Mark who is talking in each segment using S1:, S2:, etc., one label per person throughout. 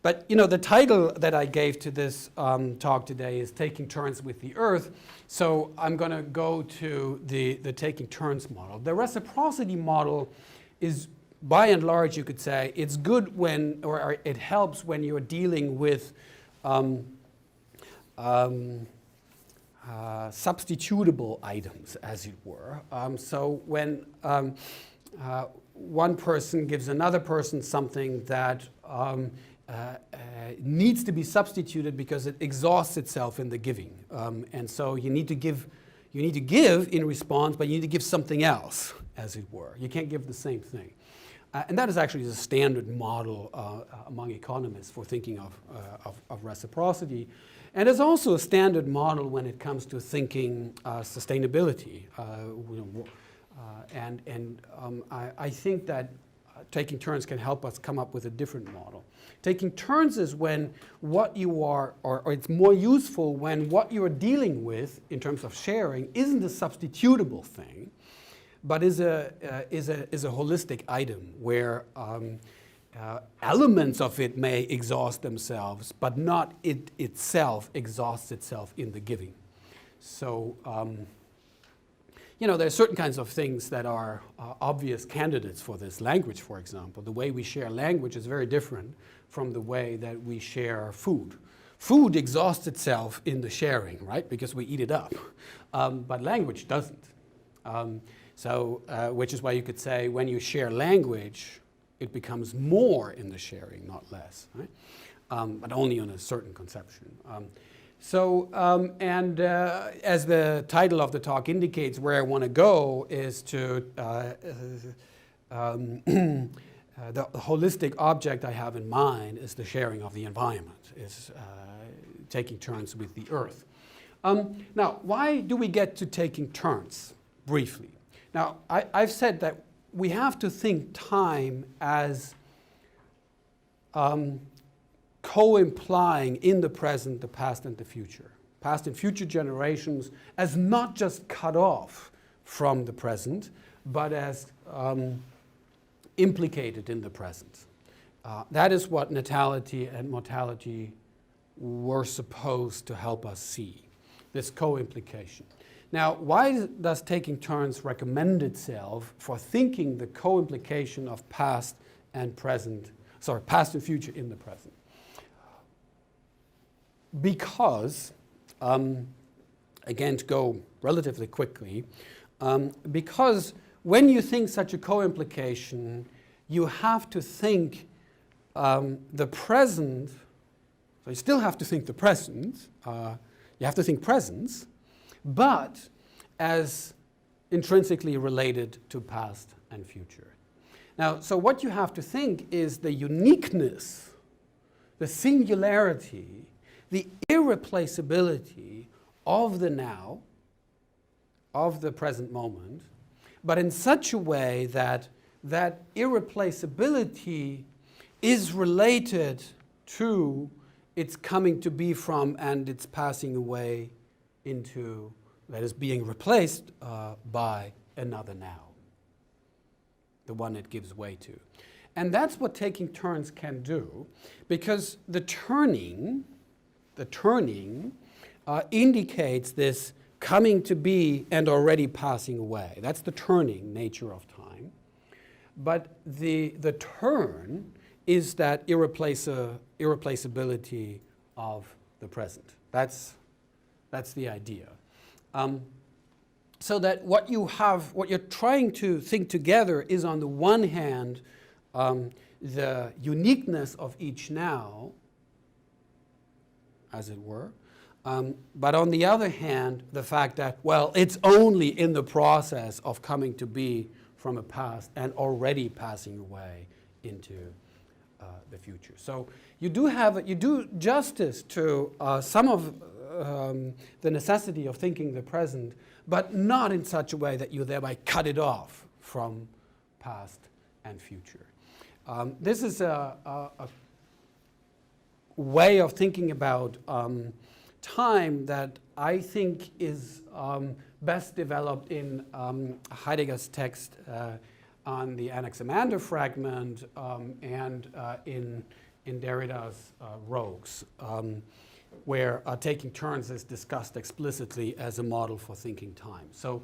S1: But the title that I gave to this talk today is Taking Turns with the Earth. So I'm going to go to the taking turns model. The reciprocity model is, by and large, you could say, it's good when, or it helps when you're dealing with substitutable items, as it were. So when one person gives another person something that needs to be substituted because it exhausts itself in the giving, and so you need to give in response, but you need to give something else, as it were. You can't give the same thing, and that is actually the standard model among economists for thinking of reciprocity, and it's also a standard model when it comes to thinking sustainability. I think that taking turns can help us come up with a different model. Taking turns is when what you are, or it's more useful when what you're dealing with in terms of sharing isn't a substitutable thing, but is a holistic item where elements of it may exhaust themselves, but not it itself exhausts itself in the giving. So there are certain kinds of things that are obvious candidates for this. Language, for example. The way we share language is very different from the way that we share food. Food exhausts itself in the sharing, right? Because we eat it up. But language doesn't. Which is why you could say when you share language, it becomes more in the sharing, not less, right? But only on a certain conception. As the title of the talk indicates, where I want to go is to the holistic object I have in mind is the sharing of the environment, is taking turns with the earth. Now, why do we get to taking turns, briefly? Now, I've said that we have to think time as co-implying in the present, the past and the future. Past and future generations as not just cut off from the present, but as implicated in the present. That is what natality and mortality were supposed to help us see, this co-implication. Now, why does taking turns recommend itself for thinking the co-implication of past and future in the present? Because, again, to go relatively quickly, because when you think such a co-implication, you have to think the present, so you still have to think the present, you have to think presence, but as intrinsically related to past and future. Now, so what you have to think is the uniqueness, the singularity, the irreplaceability of the now, of the present moment, but in such a way that that irreplaceability is related to its coming to be from and its passing away into, that is, being replaced by another now, the one it gives way to. And that's what taking turns can do, because the turning indicates this coming to be and already passing away. That's the turning nature of time. But the turn is that irreplaceability of the present. That's the idea. So that what you're trying to think together is, on the one hand, the uniqueness of each now, as it were, but on the other hand, the fact that, well, it's only in the process of coming to be from a past and already passing away into the future. So you do justice to some of the necessity of thinking the present, but not in such a way that you thereby cut it off from past and future. This is a way of thinking about time that I think is best developed in Heidegger's text on the Anaximander fragment and in in Derrida's Rogues, where taking turns is discussed explicitly as a model for thinking time. So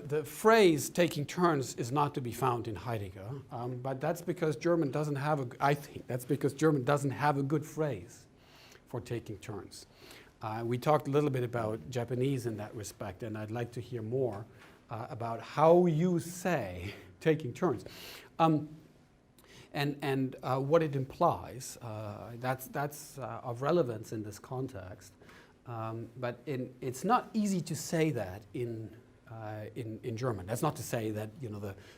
S1: the phrase taking turns is not to be found in Heidegger, but that's because German doesn't have I think that's because German doesn't have a good phrase for taking turns. We talked a little bit about Japanese in that respect, and I'd like to hear more about how you say taking turns. And what it implies. That's of relevance in this context. But it's not easy to say that in German. That's not to say that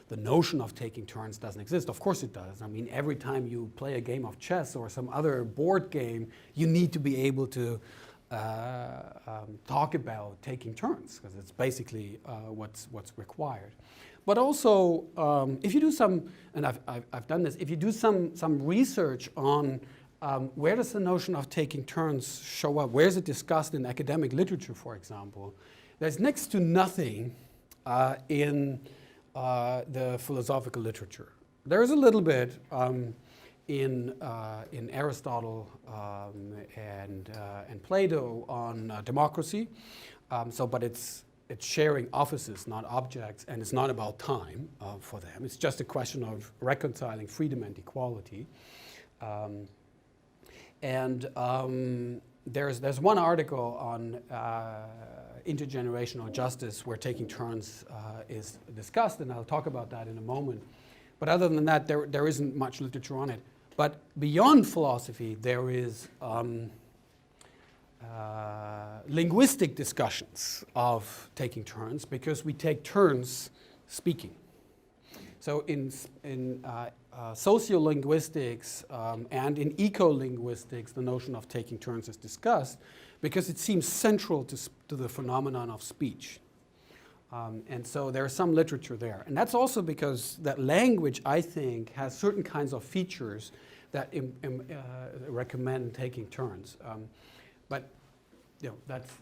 S1: the notion of taking turns doesn't exist. Of course it does. I mean, every time you play a game of chess or some other board game, you need to be able to talk about taking turns, because it's basically what's required. But also, if you do some, and I've done this, if you do some research on where does the notion of taking turns show up, where is it discussed in academic literature, for example, there's next to nothing in the philosophical literature. There is a little bit in Aristotle and Plato on democracy, but it's sharing offices, not objects, and it's not about time for them. It's just a question of reconciling freedom and equality. There's one article on intergenerational justice where taking turns is discussed, and I'll talk about that in a moment. But other than that, there isn't much literature on it. But beyond philosophy, there is linguistic discussions of taking turns, because we take turns speaking. So in sociolinguistics and in eco-linguistics, the notion of taking turns is discussed because it seems central to the phenomenon of speech. And so there's some literature there. And that's also because that language, I think, has certain kinds of features that recommend taking turns. But that's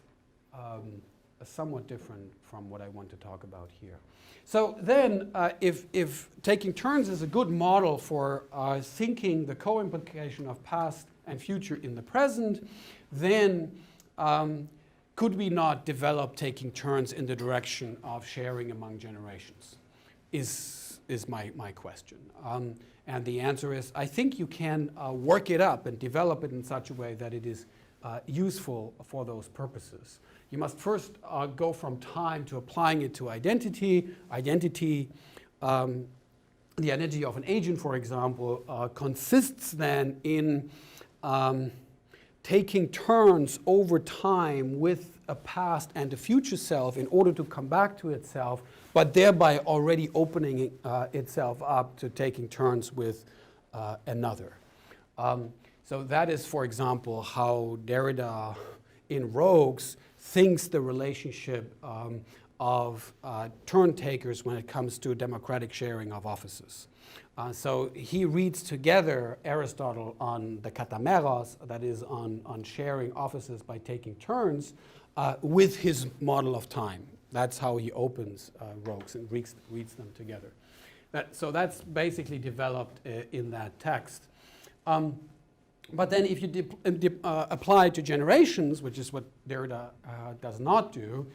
S1: somewhat different from what I want to talk about here. So then, if taking turns is a good model for thinking the co-implication of past and future in the present, then could we not develop taking turns in the direction of sharing among generations? Is my question. And the answer is, I think you can work it up and develop it in such a way that it is useful for those purposes. You must first go from time to applying it to identity. The identity of an agent, for example, consists then in taking turns over time with a past and a future self in order to come back to itself, but thereby already opening itself up to taking turns with another. So that is, for example, how Derrida in Rogues thinks the relationship of turn takers when it comes to democratic sharing of offices. So he reads together Aristotle on the katameros, that is on sharing offices by taking turns, with his model of time. That's how he opens Rogues and reads them together. So that's basically developed in that text. But then if you apply it to generations, which is what Derrida does not do,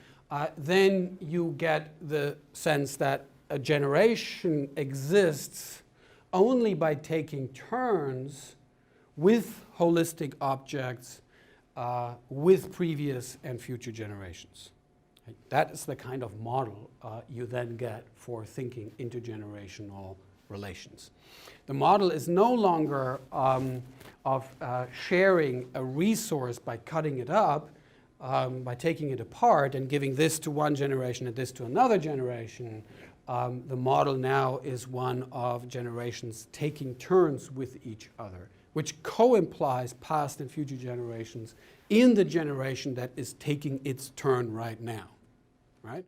S1: then you get the sense that a generation exists only by taking turns with holistic objects with previous and future generations. That is the kind of model you then get for thinking intergenerational relations. The model is no longer of sharing a resource by cutting it up, by taking it apart and giving this to one generation and this to another generation. The model now is one of generations taking turns with each other, which co-implies past and future generations in the generation that is taking its turn right now, right?